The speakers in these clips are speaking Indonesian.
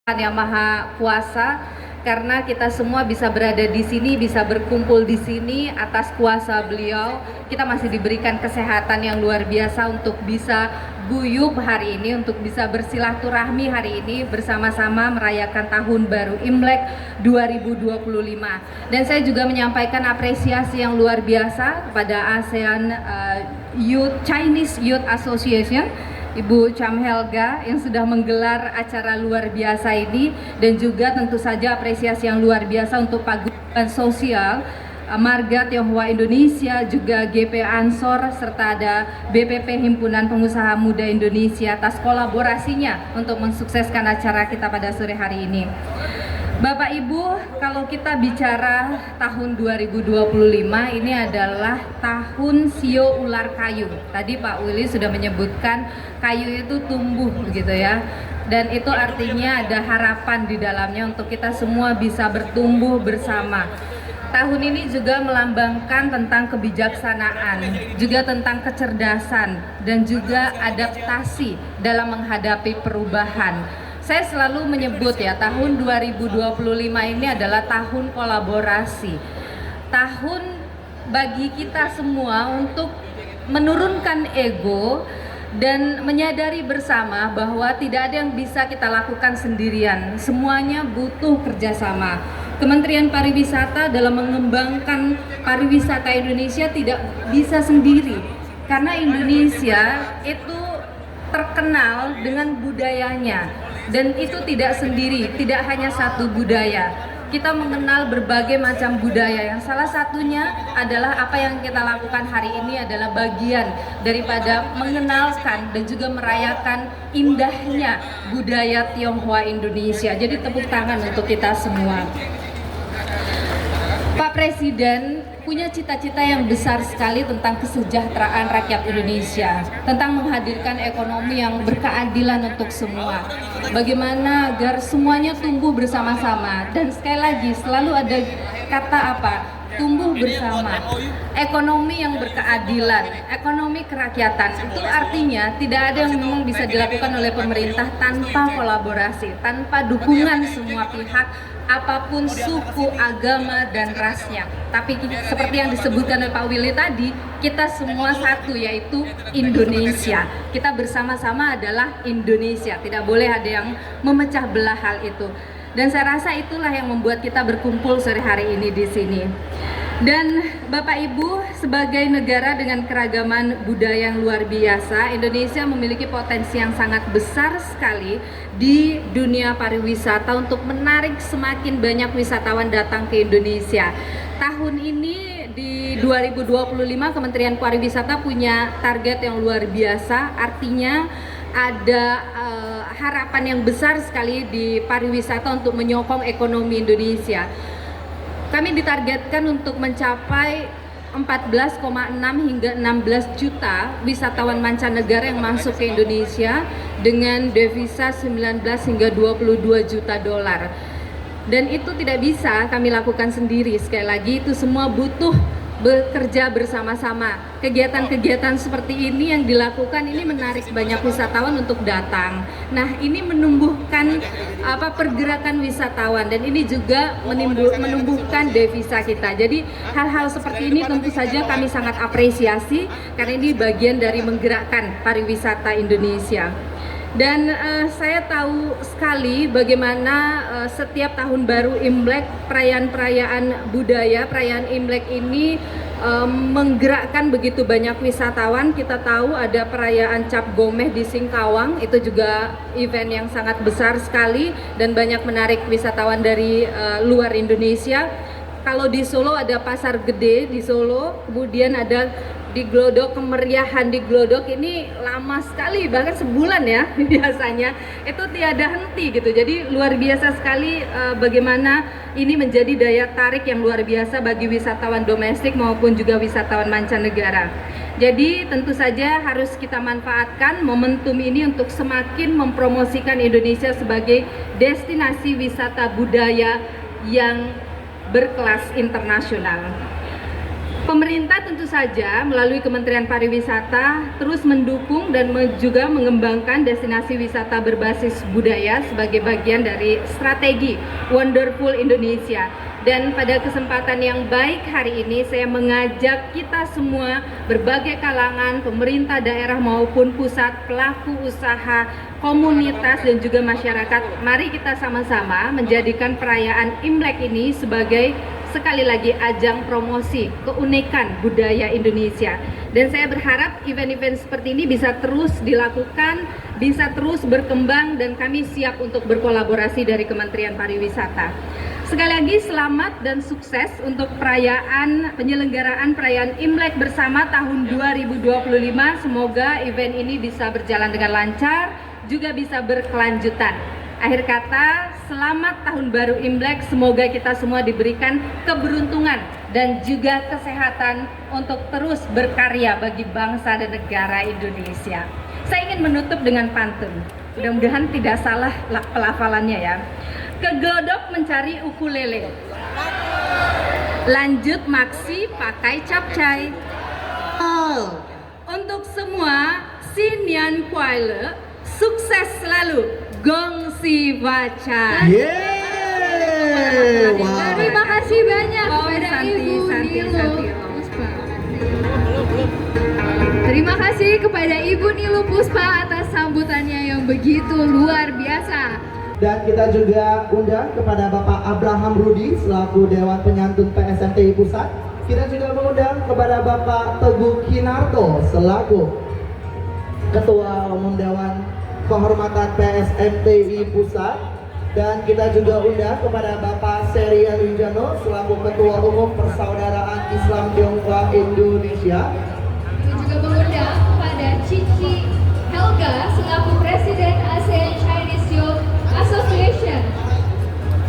Yang Maha Kuasa, karena kita semua bisa berada di sini, bisa berkumpul di sini atas kuasa Beliau. Kita masih diberikan kesehatan yang luar biasa untuk bisa guyup hari ini, untuk bisa bersilaturahmi hari ini bersama-sama merayakan Tahun Baru Imlek 2025. Dan saya juga menyampaikan apresiasi yang luar biasa kepada ASEAN Chinese Youth Association, Ibu Cham Helga yang sudah menggelar acara luar biasa ini, dan juga tentu saja apresiasi yang luar biasa untuk Paguyuban Sosial Marga Tionghoa Indonesia, juga GP Ansor, serta ada BPP Himpunan Pengusaha Muda Indonesia atas kolaborasinya untuk mensukseskan acara kita pada sore hari ini. Bapak Ibu, kalau kita bicara tahun 2025 ini adalah tahun sio ular kayu. Tadi Pak Willy sudah menyebutkan kayu itu tumbuh gitu ya. Dan itu artinya ada harapan di dalamnya untuk kita semua bisa bertumbuh bersama. Tahun ini juga melambangkan tentang kebijaksanaan, juga tentang kecerdasan, dan juga adaptasi dalam menghadapi perubahan. Saya selalu menyebut ya, tahun 2025 ini adalah tahun kolaborasi. Tahun bagi kita semua untuk menurunkan ego dan menyadari bersama bahwa tidak ada yang bisa kita lakukan sendirian. Semuanya butuh kerjasama. Kementerian Pariwisata dalam mengembangkan pariwisata Indonesia tidak bisa sendiri, karena Indonesia itu terkenal dengan budayanya. Dan itu tidak sendiri, tidak hanya satu budaya. Kita mengenal berbagai macam budaya, yang salah satunya adalah apa yang kita lakukan hari ini adalah bagian daripada mengenalkan dan juga merayakan indahnya budaya Tionghoa Indonesia. Jadi tepuk tangan untuk kita semua. Pak Presiden punya cita-cita yang besar sekali tentang kesejahteraan rakyat Indonesia, tentang menghadirkan ekonomi yang berkeadilan untuk semua. Bagaimana agar semuanya tumbuh bersama-sama, dan sekali lagi selalu ada kata apa? Tumbuh bersama. Ekonomi yang berkeadilan, ekonomi kerakyatan, itu artinya tidak ada yang memang bisa dilakukan oleh pemerintah tanpa kolaborasi, tanpa dukungan semua pihak, apapun suku, agama, dan rasnya. Tapi seperti yang disebutkan oleh Pak Willy tadi, kita semua satu, yaitu Indonesia. Kita bersama-sama adalah Indonesia. Tidak boleh ada yang memecah belah hal itu. Dan saya rasa itulah yang membuat kita berkumpul sore hari ini di sini. Dan Bapak Ibu, sebagai negara dengan keragaman budaya yang luar biasa, Indonesia memiliki potensi yang sangat besar sekali di dunia pariwisata untuk menarik semakin banyak wisatawan datang ke Indonesia. Tahun ini di 2025 Kementerian Pariwisata punya target yang luar biasa, artinya ada harapan yang besar sekali di pariwisata untuk menyokong ekonomi Indonesia. Kami ditargetkan untuk mencapai 14,6 hingga 16 juta wisatawan mancanegara yang masuk ke Indonesia dengan devisa 19 hingga 22 juta dolar. Dan itu tidak bisa kami lakukan sendiri. Sekali lagi, itu semua butuh bekerja bersama-sama. Kegiatan-kegiatan seperti ini yang dilakukan ini menarik banyak wisatawan untuk datang. Nah, ini menumbuhkan pergerakan wisatawan, dan ini juga menumbuhkan devisa kita. Jadi hal-hal seperti ini tentu saja kami sangat apresiasi, karena ini bagian dari menggerakkan pariwisata Indonesia. Dan saya tahu sekali bagaimana setiap tahun baru Imlek, perayaan-perayaan budaya, perayaan Imlek ini menggerakkan begitu banyak wisatawan. Kita tahu ada perayaan Cap Gomeh di Singkawang, itu juga event yang sangat besar sekali dan banyak menarik wisatawan dari luar Indonesia. Kalau di Solo ada Pasar Gede di Solo, kemudian ada di Glodok, kemeriahan di Glodok ini lama sekali, bahkan sebulan ya biasanya, itu tiada henti gitu. Jadi luar biasa sekali bagaimana ini menjadi daya tarik yang luar biasa bagi wisatawan domestik maupun juga wisatawan mancanegara. Jadi tentu saja harus kita manfaatkan momentum ini untuk semakin mempromosikan Indonesia sebagai destinasi wisata budaya yang berkelas internasional. Pemerintah tentu tentu saja melalui Kementerian Pariwisata terus mendukung dan juga mengembangkan destinasi wisata berbasis budaya sebagai bagian dari strategi Wonderful Indonesia. Dan pada kesempatan yang baik hari ini saya mengajak kita semua, berbagai kalangan, pemerintah daerah maupun pusat, pelaku usaha, komunitas dan juga masyarakat, mari kita sama-sama menjadikan perayaan Imlek ini sebagai sekali lagi ajang promosi keunikan budaya Indonesia. Dan saya berharap event-event seperti ini bisa terus dilakukan, bisa terus berkembang, dan kami siap untuk berkolaborasi dari Kementerian Pariwisata. Sekali lagi selamat dan sukses untuk penyelenggaraan perayaan Imlek bersama tahun 2025. Semoga event ini bisa berjalan dengan lancar, juga bisa berkelanjutan. Akhir kata, selamat tahun baru Imlek, semoga kita semua diberikan keberuntungan dan juga kesehatan untuk terus berkarya bagi bangsa dan negara Indonesia. Saya ingin menutup dengan pantun, mudah-mudahan tidak salah pelafalannya ya. Keglodok mencari ukulele, lanjut maksi pakai capcay. Untuk semua, Sinian Kuaile, sukses selalu, gongsi baca. Terima kasih banyak kepada Ibu Nilu Puspa. Terima kasih kepada Ibu Nilu Puspa atas sambutannya yang begitu luar biasa. Dan kita juga undang kepada Bapak Abraham Rudi selaku Dewan Penyantun PSMTI Pusat. Kita juga mengundang kepada Bapak Teguh Kinarto selaku Ketua Umum Dewan Kehormatan PSMTI Pusat. Dan kita juga undang kepada Bapak Serian Wijano selaku Ketua Umum Persaudaraan Islam Tionghoa Indonesia. Kita juga mengundang kepada Cici Helga selaku Presiden ASEAN Chinese Youth Association.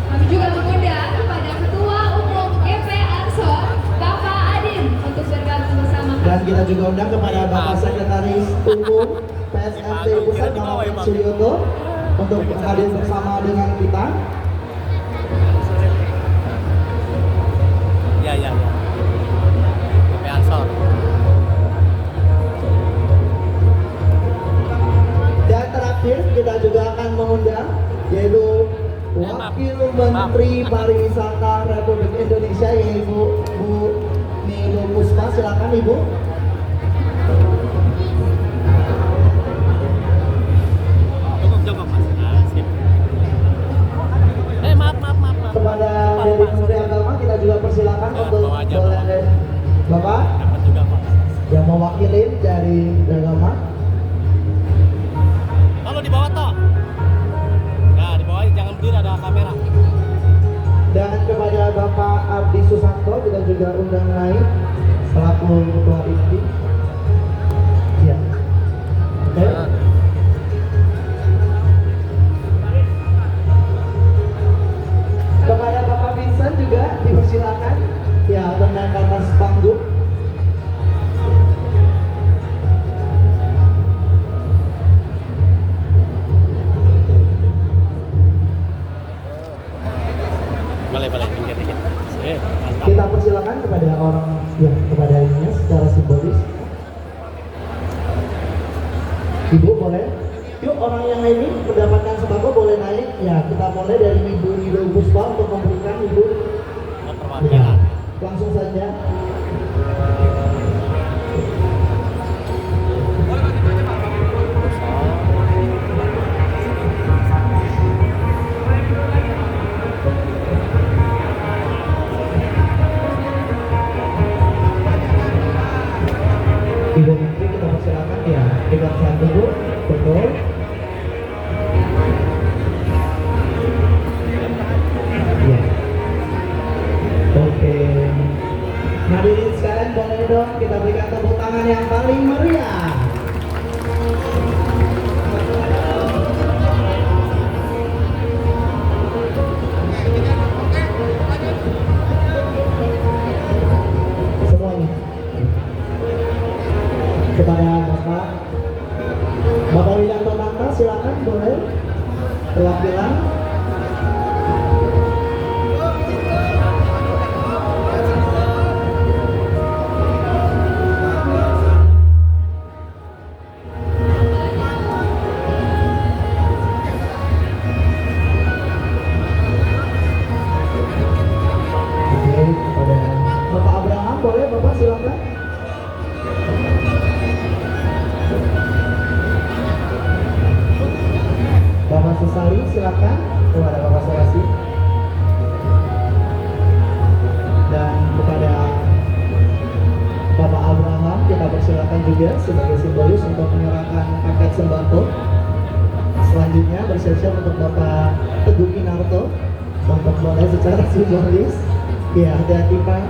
Kami juga mengundang kepada Ketua Umum GP Ansor, Bapak Adin, untuk bergabung bersama kami. Dan kita juga undang kepada Bapak Sekretaris Umum PSMT Pusat Bapak Suryoto untuk hadir bersama dengan kita. Ya. GP Ansor. Dan terakhir kita juga akan mengundang yaitu Wakil Menteri Pariwisata Republik Indonesia yaitu Bu Nilu Puspa. Silakan Ibu. Cukup Mas. Sip. Maaf. Kepada dari Menteri Agama kita juga persilakan Ya, untuk bawa aja, boleh Bapak Dapat juga Pak. yang mewakili dari Agama. Kalau di bawah toh. Nah, di bawah jangan berdiri, ada kamera. Dan kepada Bapak Abdi Susanto kita juga undang naik selaku Ketua IPI. Ya. Oke. Kepada Bapak Vincent juga dipersilakan ya untuk naik ke atas panggung. Boleh pinggir dikit. Mantap. Kita persilakan kepada orang yang kepada ininya secara simbolis. Ibu boleh. Yuk orang yang ini mendapatkan sembako boleh naik. Ya kita mulai dari Ibu Nilu Puspa untuk memberikan Ibu. Ya, Perwakilan. langsung saja. Ibu Menteri kita persilakan ya, dekat satu Bu, betul. Ya. Oke. Hadirin sekalian boleh dong kita berikan tepuk tangan yang paling meriah. Semuanya. Kepada Bapak Wilanto Nanta silakan boleh perwakilan. kepada Bapak Sorasi dan kepada Bapak Abraham kita persilakan juga sebagai simbolis untuk menyerahkan paket sembako. Selanjutnya bersiap-siap untuk Bapak Teguh Kinarto untuk boleh secara simbolis. Ya, hati-hati Pak.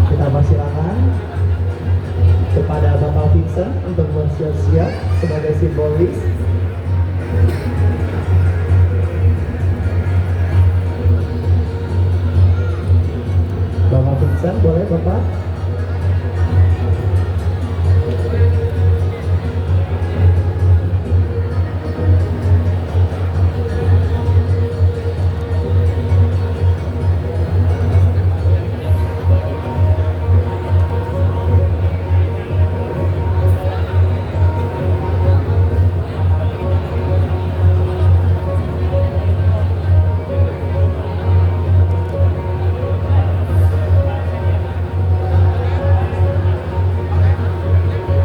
Kita persilakan kepada Bapak Vincent untuk bersiap-siap sebagai simbolis. Bapak Vincent, boleh Bapak?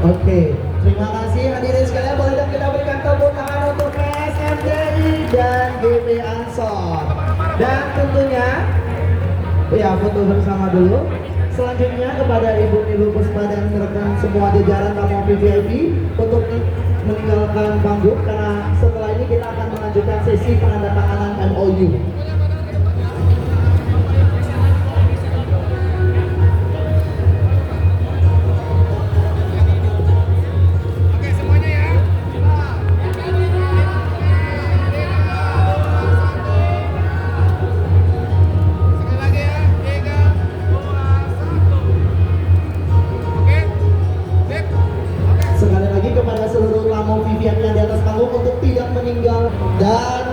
Oke, terima kasih hadirin sekalian. Boleh dong kita berikan tepuk tangan untuk PSMTI dan GP Ansor. Dan tentunya, ya foto bersama dulu. Selanjutnya kepada Ibu Puspa dan rekan semua jajaran tamu VIP untuk meninggalkan panggung karena setelah ini kita akan melanjutkan sesi penandatanganan MOU. Sekali lagi kepada seluruh tamu VIP yang di atas panggung untuk tidak meninggal dan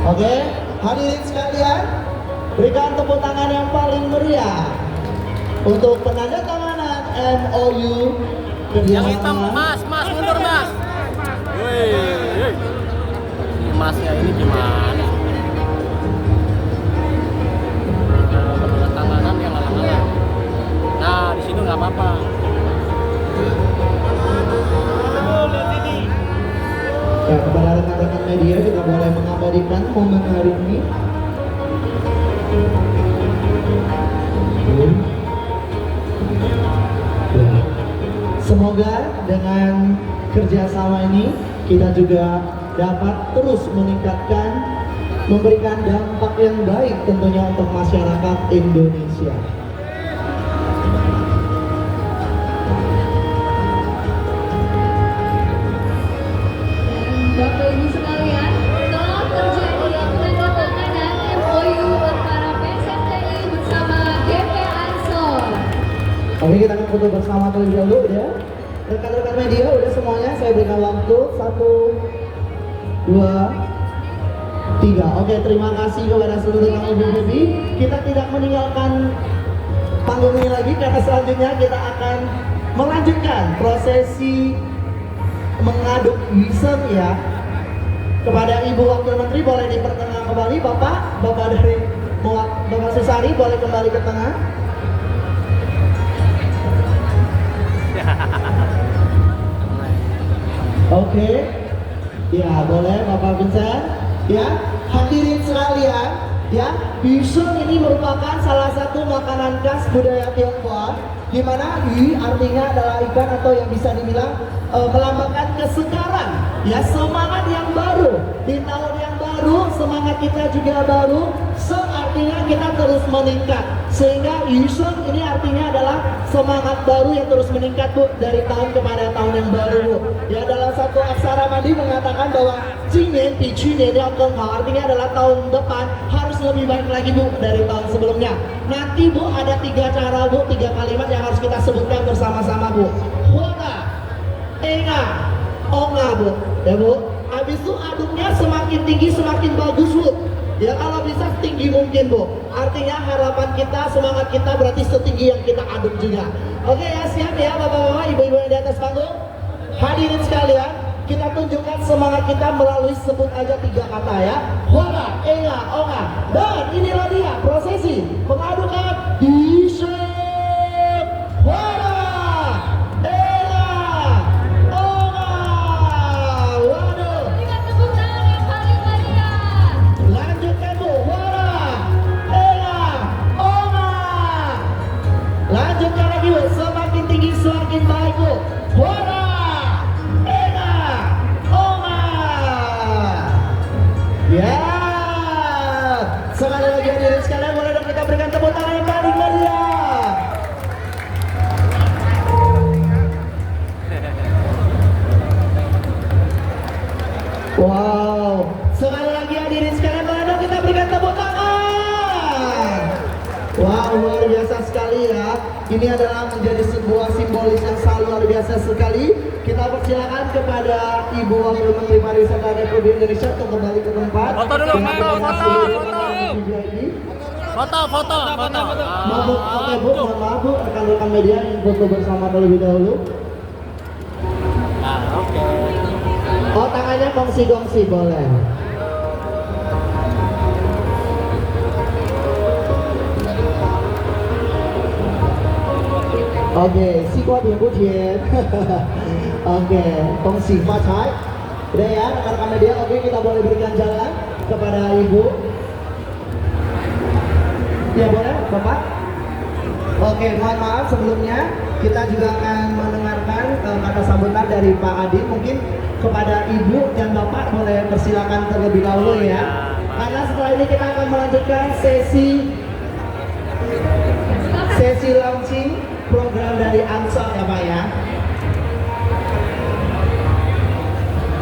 oke, hadirin sekalian, berikan tepuk tangan yang paling meriah untuk penandatanganan MOU Yang hitam, kerjasama. mas, mundur mas. Wih, masnya ini gimana? Tanganan yang alang-alang. Nah, di situ nggak apa-apa. Ya, kepada rekan-rekan media juga boleh mengabadikan momen hari ini. Ya. Semoga dengan kerjasama ini kita juga dapat terus meningkatkan, memberikan dampak yang baik tentunya untuk masyarakat Indonesia. Bapak Ibu sekalian, telah terjadi penandatanganan MOU antara PSMTI bersama GP Ansor. Oke, kita akan foto bersama terlebih dahulu ya. Rekan-rekan media udah semuanya, saya berikan waktu 1, 2, 3. Oke, terima kasih kepada seluruh tamu VIP. Kita tidak meninggalkan panggung ini lagi karena selanjutnya kita akan melanjutkan prosesi mengaduk wisdom ya. Kepada Ibu Wakil Menteri boleh diperkenalkan kembali, Bapak dari Bapak Susari boleh kembali ke tengah. Oke, ya boleh Bapak Vincent. Ya, hadirin sekalian, ya, wisdom ini merupakan salah satu makanan khas budaya Tionghoa, di mana yu artinya adalah ikan atau yang bisa dibilang melambangkan kesegaran, ya, semangat yang baru di tahun yang baru, semangat kita juga baru, artinya kita terus meningkat, sehingga Yusun ini artinya adalah semangat baru yang terus meningkat Bu, dari tahun kepada tahun yang baru Bu. Ya, dalam satu aksara mandi mengatakan bahwa Jinian bi Junian yang kenghao, artinya adalah tahun depan harus lebih baik lagi Bu dari tahun sebelumnya. Nanti Bu ada 3 cara Bu, 3 kalimat yang harus kita sebutkan bersama-sama Bu. Huoga, Enga, Onga Bu, ya Bu. Habis itu aduknya semakin tinggi semakin bagus Bu. Ya kalau bisa setinggi mungkin Bu. Artinya harapan kita, semangat kita berarti setinggi yang kita aduk juga. Oke ya, siap ya Bapak-bapak, Ibu-ibu yang di atas panggung. Hadirin sekalian, kita tunjukkan semangat kita melalui sebut aja 3 kata ya. Wara, Enga, Onga. Dan inilah dia prosesi mengadukan D-shape. Wara, Enga, Onga. Waduh. Berikan tepuk tangan yang paling meriah. Lanjutkan Bu. Wara, Enga, Onga. Lanjutkan lagi Bu. Semakin tinggi semakin baik Bu. Wara, Enga, Onga. Ya. Sekali lagi hadirin sekalian, boleh dong kita berikan tepuk tangan yang paling meriah. Wow. Sekali lagi hadirin sekalian, boleh dong kita berikan tepuk tangan. Wow, luar biasa sekali ya. Ini adalah menjadi sebuah simbolis yang sangat luar biasa sekali. Kita persilakan kepada Ibu Wakil Menteri Pariwisata Republik Indonesia untuk kembali ke tempat. Foto dulu, Dengan foto, kepada foto, seluruh foto. rekan-rekan media ini. Foto. Maaf Bu, oke Bu, mohon maaf Bu, rekan-rekan media yang foto bersama terlebih dahulu. Nah, oke. Oh, tangannya kongsi-kongsi boleh. Oke, sikuat ya Bu Tien. Oke, kongsi Facai. Udah ya, rekan-rekan media, oke kita boleh berikan jalan kepada Ibu. Ya boleh, Bapak. Oke, mohon maaf sebelumnya kita juga akan mendengarkan kata sambutan dari Pak Adi. Mungkin kepada Ibu dan Bapak boleh persilakan terlebih dahulu ya. Karena setelah ini kita akan melanjutkan sesi launching program dari Ansor ya Pak ya.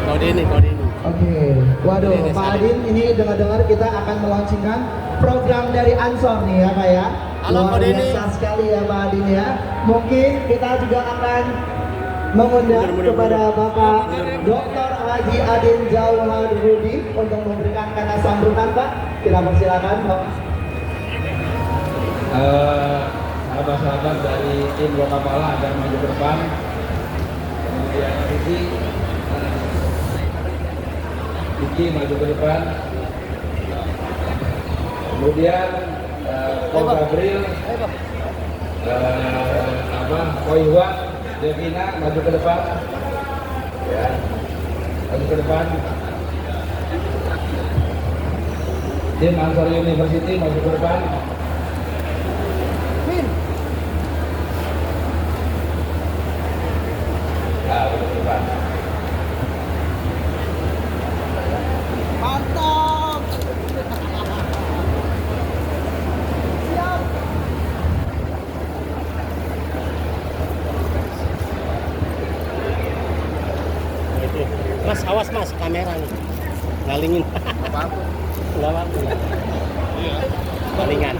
Kode ini. Oke, waduh Ini Pak sekali. Adin ini dengar-dengar kita akan melaunchingkan program dari Ansor nih ya Pak ya. Halo, Luar Pak Denny. biasa sekali ya Pak Adin ya. Mungkin kita juga akan mengundang Mundur. kepada Bapak Dr. Haji Adin Jauhar Rudi untuk memberikan kata sambutan Pak. Kita persilakan Pak. Sahabat-sahabat dari tim Lokapala agar maju ke depan. Kemudian Diki maju ke depan. Kemudian Paul Gabriel, Koiwa, Devina maju ke depan. Ya, maju ke depan. Tim Ansor University maju ke depan. Nah, maju ke depan. Mas, awas Mas, kamera nih. Ngalingin. Apa-apa. Enggak apa-apa. Iya. Ngalingan.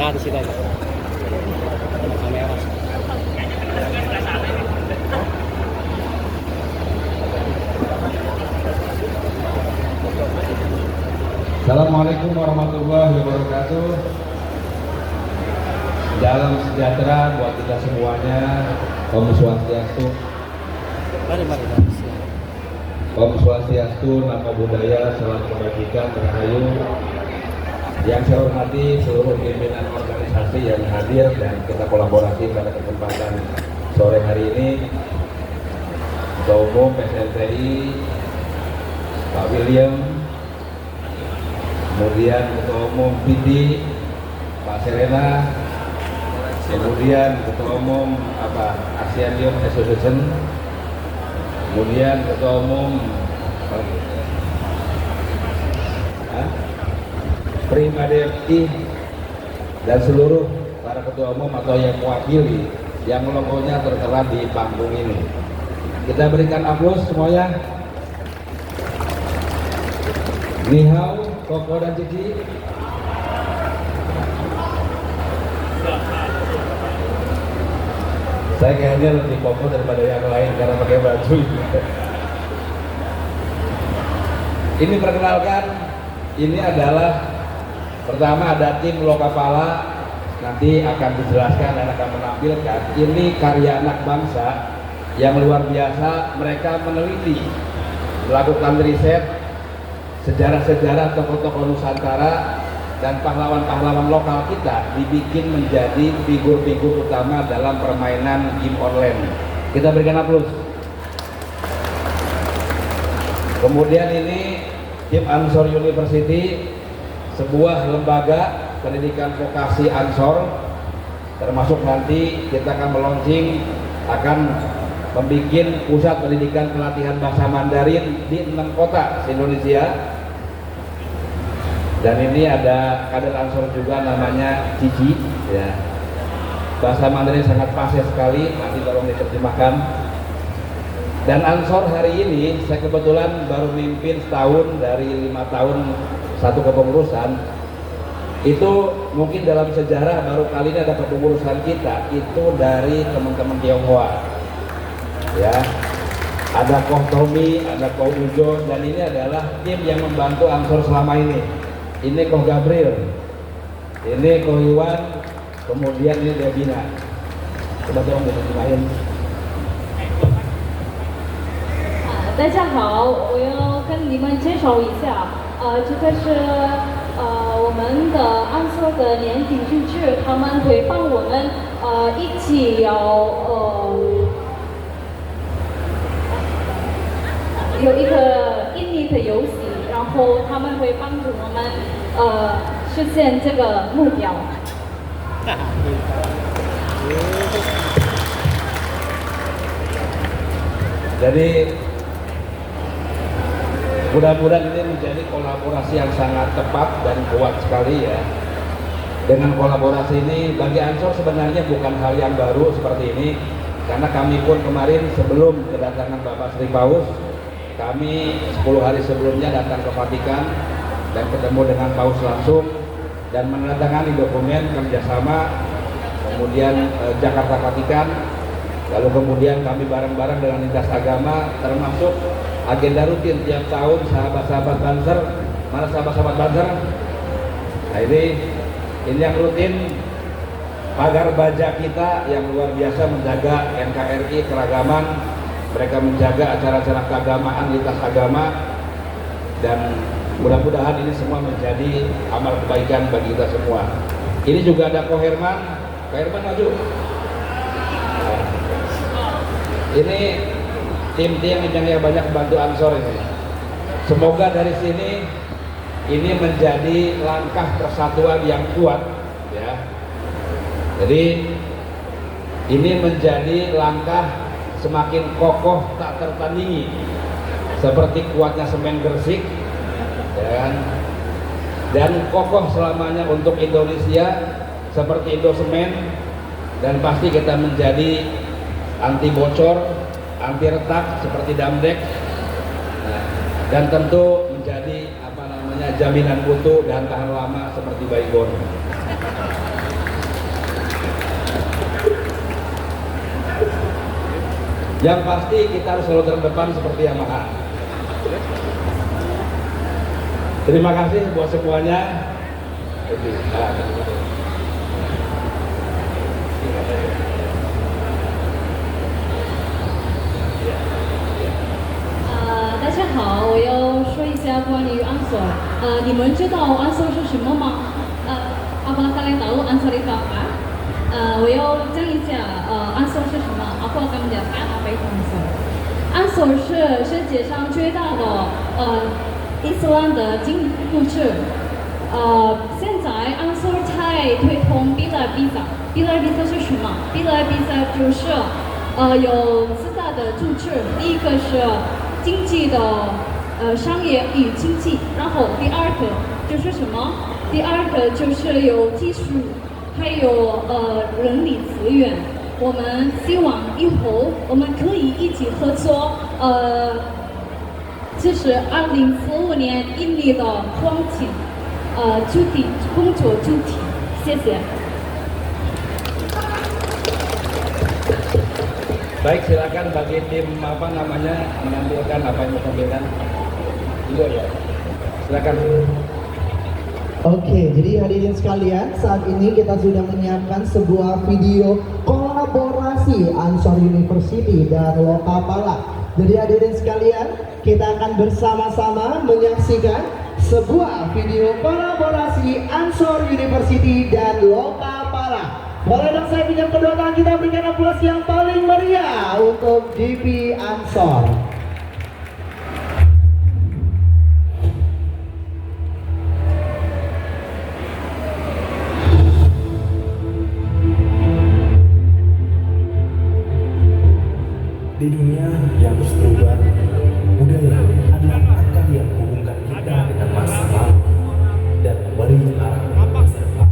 Nah, di situ aja. Ada kamera. Assalamualaikum warahmatullahi wabarakatuh. Salam sejahtera buat kita semuanya. Om Swastiastu. Mari. Om Swastiastu, Namo Buddhaya, Salam Kebajikan, Rahayu. Yang saya hormati seluruh pimpinan organisasi yang hadir dan kita kolaborasi pada kesempatan sore hari ini. Ketua Umum SNTI, Pak William, kemudian Ketua Umum PD, Pak Serena, kemudian Ketua Umum ASEAN Youth Association, kemudian Ketua Umum Prima DFI dan seluruh para ketua umum atau yang mewakili yang logonya tertera di panggung ini. Kita berikan aplaus semuanya. Ni hao, Koko dan Cici. Saya kayaknya lebih Koko daripada yang lain karena pakai baju ini. Ini perkenalkan, ini adalah pertama ada tim Lokapala, nanti akan dijelaskan dan akan menampilkan ini karya anak bangsa yang luar biasa. Mereka meneliti, melakukan riset sejarah-sejarah tokoh-tokoh Nusantara dan pahlawan-pahlawan lokal kita dibikin menjadi figur-figur utama dalam permainan game online. Kita berikan aplaus. Kemudian ini tim Ansor University, sebuah lembaga pendidikan vokasi Ansor, termasuk nanti kita akan meluncing, akan membuat pusat pendidikan pelatihan bahasa Mandarin di 6 kota di Indonesia. Dan ini ada kader Ansor juga namanya Cici, ya. Bahasa Mandarin sangat fasih sekali, nanti tolong diterjemahkan. Dan Ansor hari ini saya kebetulan baru mimpin setahun dari 5 tahun satu kepengurusan. Itu mungkin dalam sejarah baru kali ini ada kepengurusan kita itu dari teman-teman Tionghoa, ya. Ada Koh Tommy, ada Koh Ujo, dan ini adalah tim yang membantu Ansor selama ini. Ini Koh Gabriel, ini Koh Iwan, kemudian ini Debina. Coba tolong diterjemahin. 大家好，我要跟你们介绍一下，这个是我们的安索的年底日志，他们会帮我们一起有一个印尼的游戏，然后他们会帮助我们实现这个目标。 Jadi mudah-mudahan ini menjadi kolaborasi yang sangat tepat dan kuat sekali, ya. Dengan kolaborasi ini bagi Ansor sebenarnya bukan hal yang baru seperti ini, karena kami pun kemarin sebelum kedatangan Bapak Sri Paus, kami 10 hari sebelumnya datang ke Vatikan dan ketemu dengan Paus langsung dan menandatangani dokumen kerjasama, kemudian Jakarta Vatikan. Lalu kemudian kami bareng-bareng dengan lintas agama, termasuk agenda rutin tiap tahun sahabat-sahabat Banser. Mana sahabat-sahabat Banser? Nah ini yang rutin, pagar baja kita yang luar biasa menjaga NKRI keragaman. Mereka menjaga acara-acara keagamaan lintas agama, dan mudah-mudahan ini semua menjadi amal kebaikan bagi kita semua. Ini juga ada Ko Herman. Ko Herman maju. Ini tim-tim yang banyak bantu Ansor ini. Semoga dari sini ini menjadi langkah persatuan yang kuat, ya. Jadi ini menjadi langkah semakin kokoh tak tertandingi, seperti kuatnya semen Gresik, dan kokoh selamanya untuk Indonesia seperti Indosemen, dan pasti kita menjadi anti bocor, anti retak seperti Damdek, dan tentu menjadi jaminan mutu dan tahan lama seperti Baygon. Yang pasti kita harus selalu terdepan seperti Yamaha. Terima kasih buat semuanya.我要说一下关于安索。你们知道安索是什么吗？Apa kalian tahu Ansor itu apa? 我要讲一下安索是什么。Aku akan menjelaskan apa itu Ansor。安索是世界上最大的伊斯兰的经组织。现在安索在推动比来比赛。比来比赛是什么？比来比赛就是有4大的组织，第一个是经济的商业与经济，然后第二个就是什么？第二个就是有技术，还有人力资源。我们希望以后我们可以一起合作。这是2045年印尼的黄金主题工作主题。谢谢。Baik, silakan bagi tim menampilkan apa yang mau tampilkan. Iya ya. Silakan. Oke, jadi hadirin sekalian, saat ini kita sudah menyiapkan sebuah video kolaborasi kolaborasi Ansor University dan Lokapala. Jadi hadirin sekalian, kita akan bersama-sama menyaksikan sebuah video kolaborasi Ansor University dan Lokapala. Boleh dong saya pinjam kedua tangan kita, berikan aplaus yang paling meriah untuk GP Ansor. Di dunia yang terus berubah, budaya adalah akar yang menghubungkan kita dengan masa lalu dan memberi arah untuk masa depan.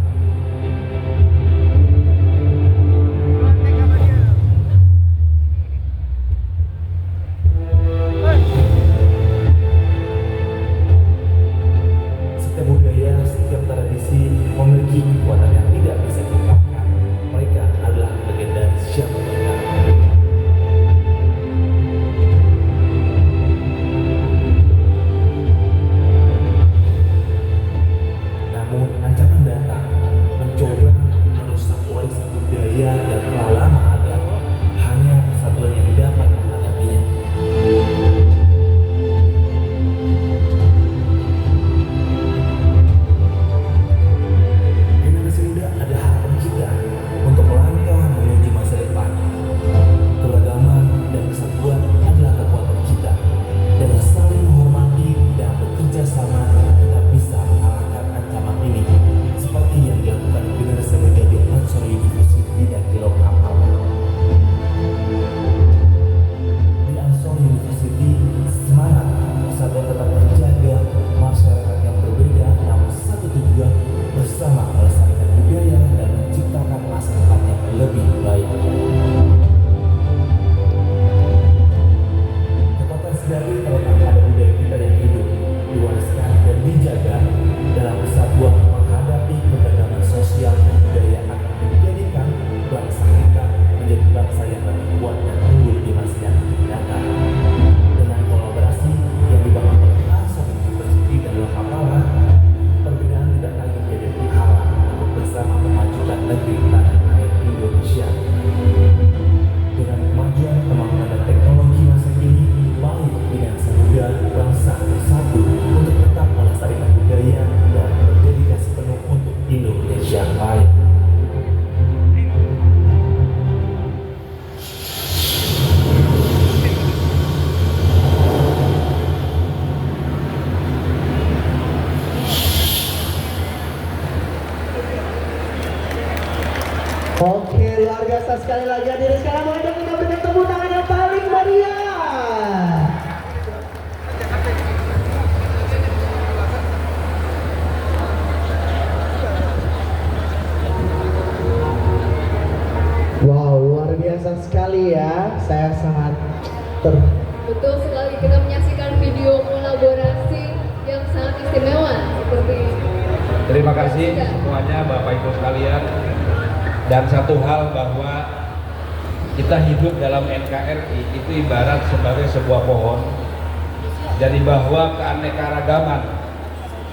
Setiap budaya, setiap tradisi memiliki kekuatan yang tidak bisa diungkapkan. Mereka adalah legendaris siapa mereka. Namun ancaman datang mencoba merusak warisan budaya yang telah lama ada. Hanya persatuan yang dapat menghadapinya. Generasi muda ada harapan kita untuk melangkah menuju masa depan. Keragaman dan kesatuan adalah kekuatan kita. Dengan saling menghormati dan bekerja sama, kita bisa mengalahkan ancaman ini, seperti yang dilakukan generasi muda di Ansor University dan di Lokapala. Di Ansor University, semangat persatuan tetap terjaga, masyarakat yang berbeda namun satu tujuan bersama melestarikan budaya dan menciptakan masa depan yang lebih baik. Kekuatan sejati terletak pada budaya kita yang hidup, diwariskan dan dijaga dalam kesatuan menghadapi keberagaman sosial dan budaya akan menjadikan bangsa kita menjadi bangsa yang lebih kuat dan unggul di masa yang akan datang. Dengan kolaborasi yang dibangun oleh Ansor University dan Lokapala, perbedaan tidak lagi menjadi penghalang untuk bersama memajukan negeri tanah air Indonesia. Dengan kemajuan pembangunan dan teknologi masa kini, mari generasi muda bangsa bersatu untuk tetap melestarikan budaya dan berdedikasi penuh untuk Indonesia Raya. Oke, luar biasa sekali lagi hadirin sekarang, boleh dong kita berikan tepuk tangan yang paling meriah. Wow, luar biasa sekali ya. Saya sangat Betul sekali, kita menyaksikan video kolaborasi yang sangat istimewa seperti Terima kasih semuanya Bapak Ibu sekalian. Dan satu hal bahwa kita hidup dalam NKRI itu ibarat sebagai sebuah pohon. Jadi bahwa keanekaragaman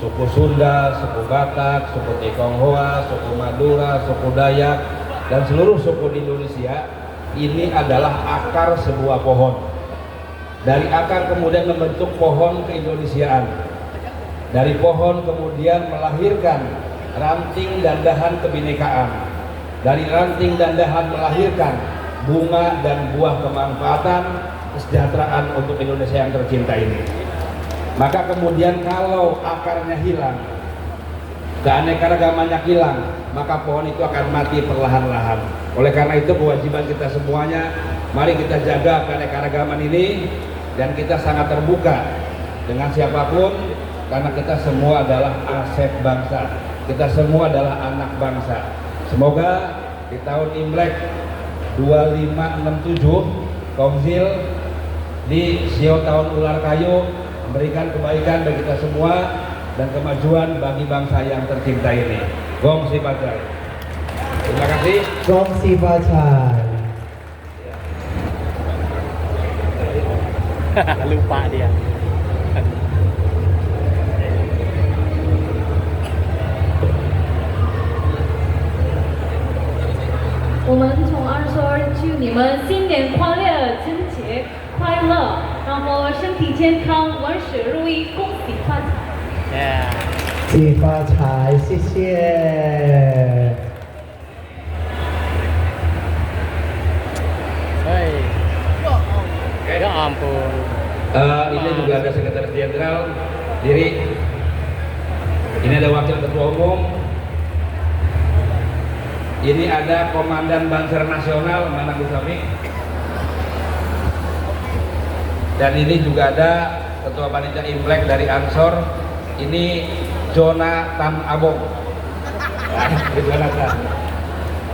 suku Sunda, suku Batak, suku Tionghoa, suku Madura, suku Dayak, dan seluruh suku di Indonesia ini adalah akar sebuah pohon. Dari akar kemudian membentuk pohon keindonesiaan. Dari pohon kemudian melahirkan ranting dan dahan kebinekaan. Dari ranting dan dahan melahirkan bunga dan buah kemanfaatan kesejahteraan untuk Indonesia yang tercinta ini. Maka kemudian kalau akarnya hilang, keanekaragamannya hilang, maka pohon itu akan mati perlahan-lahan. Oleh karena itu kewajiban kita semuanya, mari kita jaga keanekaragaman ini dan kita sangat terbuka dengan siapapun, karena kita semua adalah aset bangsa, kita semua adalah anak bangsa. Semoga di tahun Imlek 2567 Komsil di Sio Tahun Ular Kayu memberikan kebaikan bagi kita semua dan kemajuan bagi bangsa yang tercinta ini. Gong Si Pacai. Terima kasih. Gong Si Pacai. Lupa dia.我们从安说祝你们新年快乐，春节快乐，然后身体健康，万事如意，恭喜发财。 Ya. 喜发财，谢谢。 Hei. Ya ampun. Ini juga ada sekretaris jenderal diri. Ini ada wakil ketua umum. Ini ada komandan Banser Nasional Manang Gusami. Dan ini juga ada ketua panitia Imlek dari Ansor. Ini Jonathan Abong.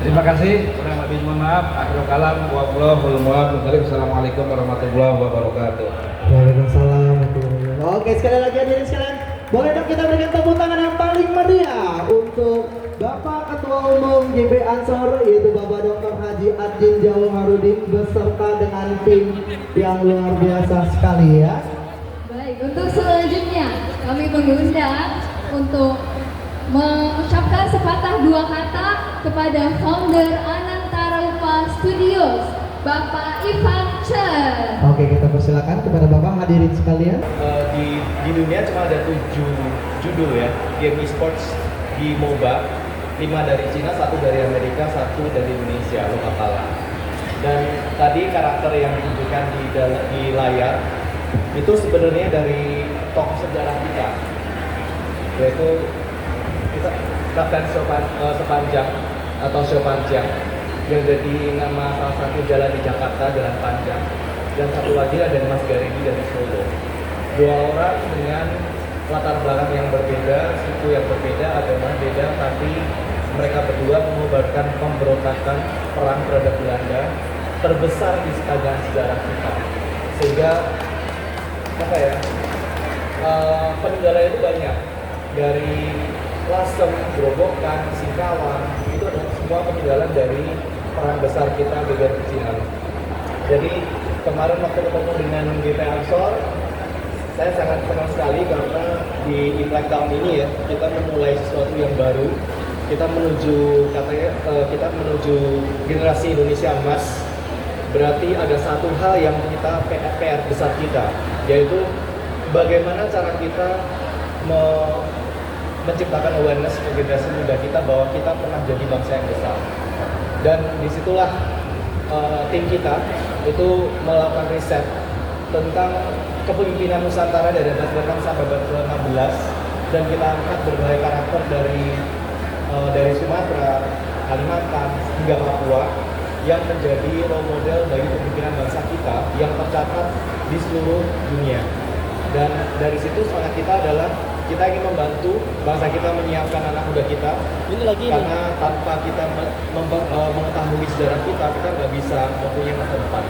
Terima kasih. Kurang lebih mohon maaf. Akhirul kalam. Wassalamualaikum warahmatullahi wabarakatuh. Waalaikumsalam. Oke, sekali lagi hadirin sekalian, boleh dong kita berikan tepuk tangan yang paling meriah untuk Bapak Ketua Umum GB Ansor, yaitu Bapak Dr. Haji Adin Jawa Harudin beserta dengan tim yang luar biasa sekali ya. Baik, untuk selanjutnya kami mengundang untuk mengucapkan sepatah dua kata kepada founder Anantara Rupa Studios, Bapak Ivan Chen. Oke, kita persilakan kepada Bapak hadirin sekalian. Di dunia cuma ada 7 judul ya game esports di MOBA, 5 dari Cina, 1 dari Amerika, 1 dari Indonesia, lokal kalah. Dan tadi karakter yang ditunjukkan di layar itu sebenarnya dari tokoh sejarah kita, yaitu kita Kapten Sepanjang atau Sepanjang yang jadi nama salah satu jalan di Jakarta, Jalan Panjang, dan satu lagi ada Mas Garedi dari Solo. 2 orang dengan latar belakang yang berbeda, suku yang berbeda, agama beda, tapi mereka berdua mengobarkan pemberontakan perang terhadap Belanda terbesar di sepanjang sejarah kita. Sehingga apa ya, peninggalan itu banyak, dari Lasem, Grobogan, Singkawang, itu adalah semua peninggalan dari perang besar kita Geger Pecinan. Jadi kemarin waktu ketemu dengan GP Ansor, saya sangat senang sekali karena di Imlek tahun ini ya, kita memulai sesuatu yang baru. Kita menuju generasi Indonesia emas. Berarti ada satu hal yang kita PR besar kita, yaitu bagaimana cara kita menciptakan awareness ke generasi muda kita bahwa kita pernah jadi bangsa yang besar. Dan disitulah tim kita itu melakukan riset tentang kepemimpinan Nusantara dari abad ke-6 sampai abad ke-16, dan kita angkat berbagai karakter dari Sumatera, Kalimantan hingga Papua yang menjadi role model bagi kepemimpinan bangsa kita yang tercatat di seluruh dunia. Dan dari situ semangat kita adalah kita ingin membantu bangsa kita menyiapkan anak muda kita. Karena tanpa kita mengetahui sejarah kita nggak bisa mempunyai masa depan.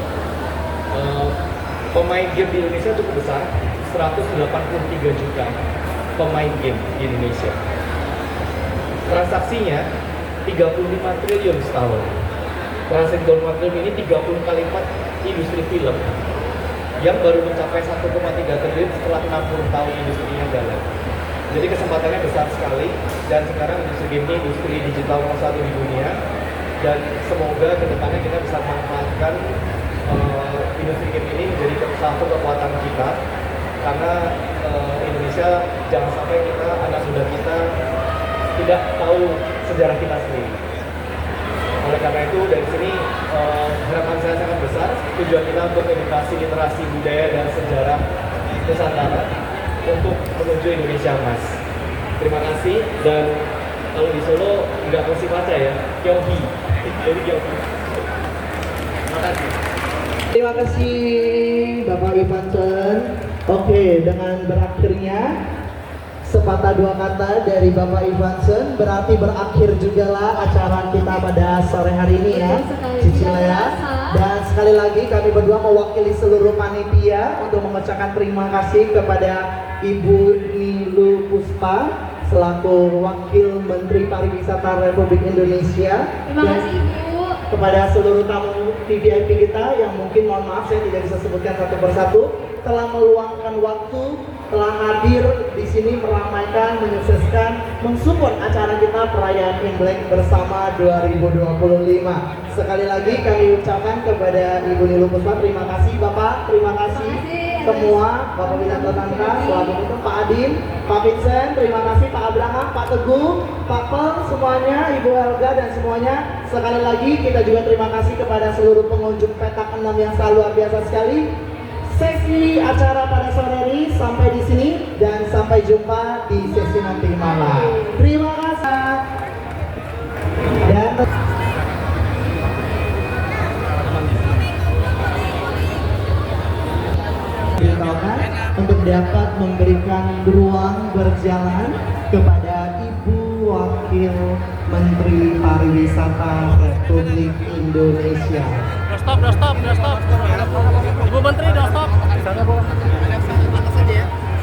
Pemain game di Indonesia cukup besar, 183 juta pemain game di Indonesia. Transaksinya 35 triliun setahun. Transaksi 35 triliun ini 30 kali lipat industri film yang baru mencapai 1,3 triliun setelah 60 tahun industrinya jalan. Jadi kesempatannya besar sekali, dan sekarang industri game ini industri digital nomor 1 di dunia, dan semoga kedepannya kita bisa manfaatkan industri game ini menjadi satu kekuatan kita, karena Indonesia jangan sampai kita, anak muda kita tidak tahu sejarah kita sendiri. Oleh karena itu dari sini harapan saya sangat besar, tujuan kita untuk edukasi literasi budaya dan sejarah Nusantara untuk menuju Indonesia emas. Terima kasih, dan kalau di Solo nggak mesti baca ya, Kyohi. Jadi Kyohi. Terima kasih. Terima kasih Bapak Ivan Chen. Oke, dengan berakhirnya sepatah dua kata dari Bapak Ivan Chen, berarti berakhir juga lah acara kita pada sore hari ini ya, Cicila ya. Dan sekali lagi kami berdua mewakili seluruh panitia untuk mengucapkan terima kasih kepada Ibu Nilu Puspa selaku Wakil Menteri Pariwisata Republik Indonesia. Terima kasih Ibu. Kepada seluruh tamu VVIP kita yang mungkin mohon maaf saya tidak bisa sebutkan satu persatu, telah meluangkan waktu telah hadir di sini meramaikan, menyukseskan, mensupport acara kita perayaan Imlek bersama 2025. Sekali lagi kami ucapkan kepada Ibu Nilu Puspa, terima kasih Bapak, terima kasih semua, Bapak Wiranto Tantra, selaku itu Pak Adin, Pak Vincent, terima kasih Pak Abraham, Pak Teguh, Pak Pel, semuanya, Ibu Helga dan semuanya. Sekali lagi kita juga terima kasih kepada seluruh pengunjung petak 6 yang sangat luar biasa sekali. Sesi acara pada sore hari sampai di sini dan sampai jumpa di sesi nanti malam. Terima kasih. Dan diberitahukan untuk dapat memberikan ruang berjalan kepada Ibu Wakil Menteri Pariwisata Republik Indonesia. Udah stop. Ibu Menteri, udah stop. Sana, Bu.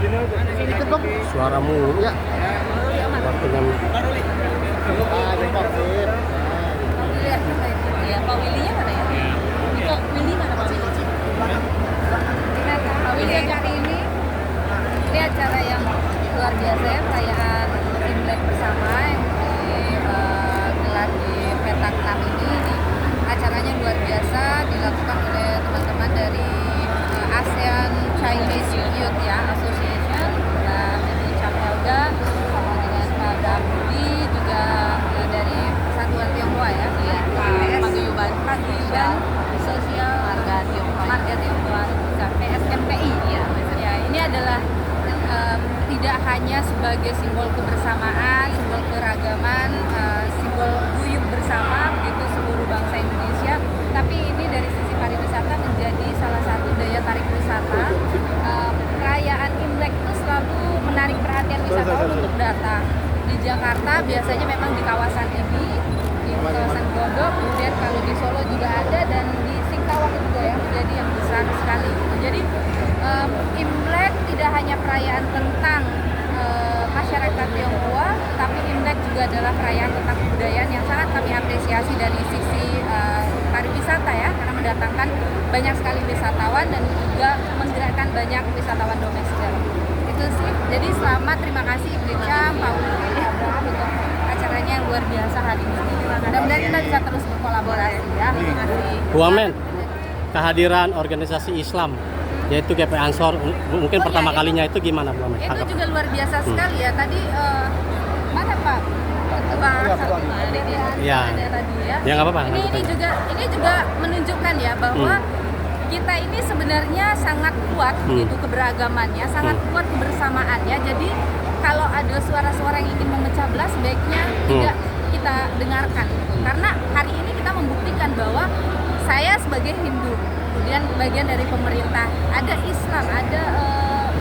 Sini dong. Suaramu ya. Waktunya. Ya, Pak Willy-nya mana ya? Pak Willy mana Pak Willy? Pak Willy hari ini acara yang luar biasa ya, perayaan Imlek bersama yang digelar di petak 6 ini. Acaranya luar biasa, dilakukan oleh teman-teman dari ASEAN Chinese Youth ya Association, Ibu Cap Helga sama dengan Pak Dabudi, juga dari Persatuan Tionghoa ya, Paguyuban Sosial Marga Tionghoa, PSMPI ya. Ini adalah tidak hanya sebagai simbol kebersamaan, simbol keragaman, simbol guyup bersama begitu seluruh bangsa Indonesia, tapi ini dari sisi pariwisata menjadi salah satu daya tarik wisata. Perayaan Imlek itu selalu menarik perhatian wisatawan untuk datang. Di Jakarta biasanya memang di kawasan ini, di kawasan Glodok, kemudian kalau di Solo juga ada, dan di Singkawang juga ya menjadi yang besar sekali. Jadi Imlek tidak hanya perayaan tentang masyarakat Tionghoa, tapi Imlek juga adalah perayaan tentang kebudayaan yang sangat kami apresiasi dari sisi pariwisata ya, karena mendatangkan banyak sekali wisatawan dan juga menggerakkan banyak wisatawan domestik. Itu sih. Jadi selamat, terima kasih Ibu Cam, Pak Willy, Abraham untuk acaranya yang luar biasa hari ini. Mudah-mudahan kita bisa terus berkolaborasi ya. Terima kasih. Bu Amen, kehadiran organisasi Islam yaitu GP Ansor mungkin pertama kalinya itu gimana Bu Amen? Itu juga luar biasa sekali ya. Tadi mana Pak? Ya. Ada tadi ya. Ya nggak apa-apa. Ini juga menunjukkan ya bahwa kita ini sebenarnya sangat kuat begitu keberagamannya, sangat kuat kebersamaannya. Jadi kalau ada suara-suara yang ingin memecah belah sebaiknya tidak kita dengarkan. Karena hari ini kita membuktikan bahwa saya sebagai Hindu, kemudian bagian dari pemerintah, ada Islam, ada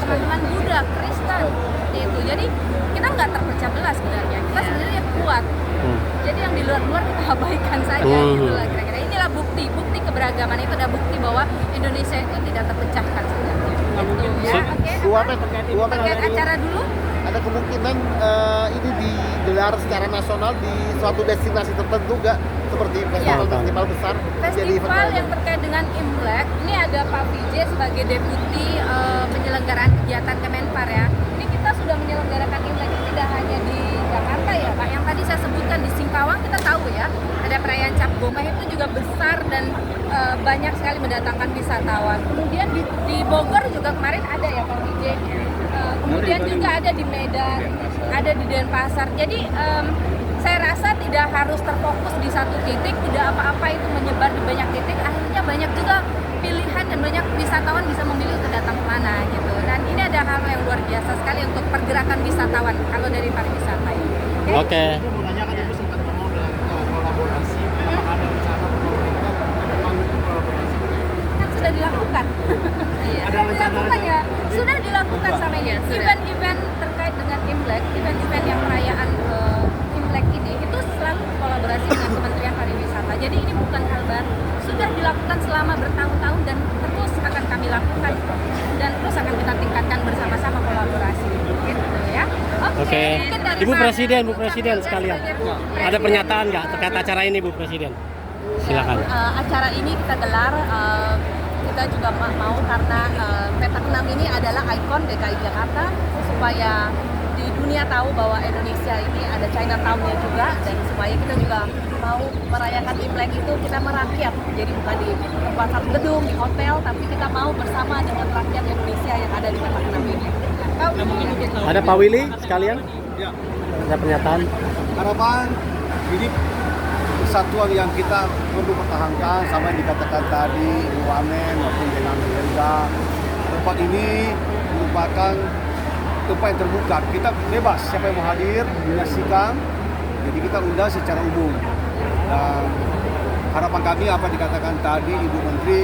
teman-teman Buddha, Kristen, seperti itu. Jadi kita nggak terpecah belah sebenarnya. Kita sebenarnya kuat. Jadi yang di luar-luar kita abaikan saja gitu lah kira-kira. Inilah bukti keberagaman itu, ada bukti bahwa Indonesia itu tidak terpecahkan sebenarnya. Gitu ya. Oke. Terkait acara dulu. Ada kemungkinan ini digelar secara nasional di suatu destinasi tertentu nggak? Seperti festival besar. Festival yang terkait dengan Imlek, ini ada Pak Vijay sebagai Deputi penyelenggaraan kegiatan Kemenpar ya. Ini kita sudah menyelenggarakan Imlek ini tidak hanya di Jakarta ya Pak, yang tadi saya sebutkan di Singkawang kita tahu ya, ada perayaan Cap Gomeh itu juga besar dan banyak sekali mendatangkan wisatawan. Kemudian di Bogor juga kemarin ada ya Pak Vijay. Kemudian juga ada di Medan, ada di Denpasar. Jadi saya rasa tidak harus terfokus di satu titik, tidak apa-apa itu menyebar di banyak titik. Akhirnya banyak juga pilihan dan banyak wisatawan bisa memilih untuk datang kemana gitu. Dan ini ada hal yang luar biasa sekali untuk pergerakan wisatawan kalau dari pariwisata ini. Oke. Kan sudah dilakukan. Sudah dilakukan sama ini. Event-event terkait dengan Imlek, event-event yang perayaan Imlek ini itu selalu kolaborasi dengan Kementerian Pariwisata. Jadi ini bukan hal baru, sudah dilakukan selama bertahun-tahun dan terus akan kami lakukan dan terus akan kita tingkatkan bersama-sama kolaborasi. Gitu ya. Oke. Ibu Presiden sekalian. Ada pernyataan nggak terkait acara ini Bu Presiden? Silakan. Acara ini kita gelar kita juga mau karena petak 6 ini adalah ikon DKI Jakarta supaya di dunia tahu bahwa Indonesia ini ada Chinatown-nya juga, dan supaya kita juga mau merayakan Imlek itu kita merakyat, jadi bukan di tempat satu gedung, di hotel, tapi kita mau bersama dengan rakyat Indonesia yang ada di petak 6 ini. Ada Pak Willy sekalian? Ya. Ada pernyataan? Harapan ini persatuan yang kita perlu pertahankan sama yang dikatakan tadi Bu Wamen maupun dengan Helga. Tempat ini merupakan tempat yang terbuka, kita bebas siapa yang mau hadir menyaksikan, jadi kita undang secara umum. Dan harapan kami apa dikatakan tadi Ibu Menteri,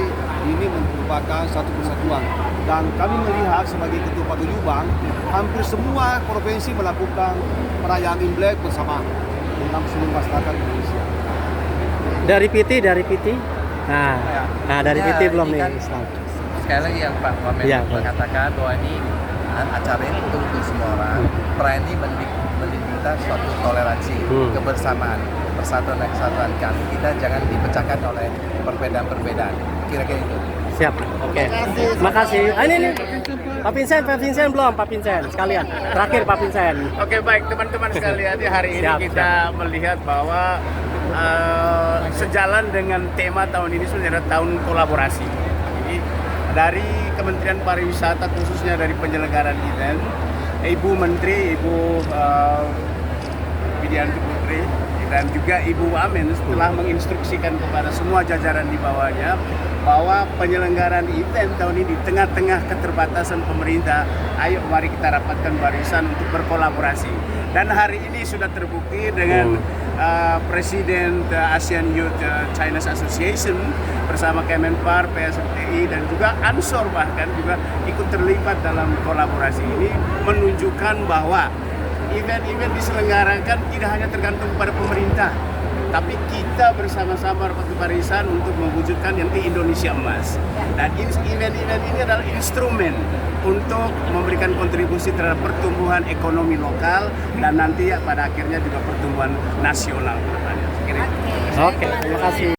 ini merupakan satu persatuan, dan kami melihat sebagai Ketua Paguyuban hampir semua provinsi melakukan perayaan Imlek bersama dalam seluruh masyarakat Indonesia. Dari PT? Nah dari PT belum nih. Kan, sekali lagi yang Pak Wamen mengatakan bahwa ini acara ini untuk semua orang. Perayaan ini menunjukkan suatu toleransi, kebersamaan, persatuan dan kesatuan kami. Kita jangan dipecahkan oleh perbedaan-perbedaan. Kira-kira itu. Siap. Oke. Makasih. Ini Pak Vincent belum, Pak Vincent sekalian. Terakhir Pak Vincent. Oke, baik teman-teman sekalian, hari ini kita melihat bahwa sejalan dengan tema tahun ini sebenarnya tahun kolaborasi. Jadi dari Kementerian Pariwisata khususnya dari penyelenggaraan event, Ibu Menteri, Ibu Widianti Putri, dan juga Ibu Wamen setelah menginstruksikan kepada semua jajaran di bawahnya bahwa penyelenggaraan event tahun ini di tengah-tengah keterbatasan pemerintah, ayo mari kita rapatkan barisan untuk berkolaborasi. Dan hari ini sudah terbukti dengan Presiden ASEAN Youth Chinese Association bersama Kemenpar, PSMTI, dan juga Ansor bahkan juga ikut terlibat dalam kolaborasi ini, menunjukkan bahwa event-event diselenggarakan tidak hanya tergantung pada pemerintah, tapi kita bersama-sama rapat barisan untuk mewujudkan yang di Indonesia Emas. Dan event-event ini adalah instrumen untuk memberikan kontribusi terhadap pertumbuhan ekonomi lokal dan nanti pada akhirnya juga pertumbuhan nasional. Oke, terima kasih.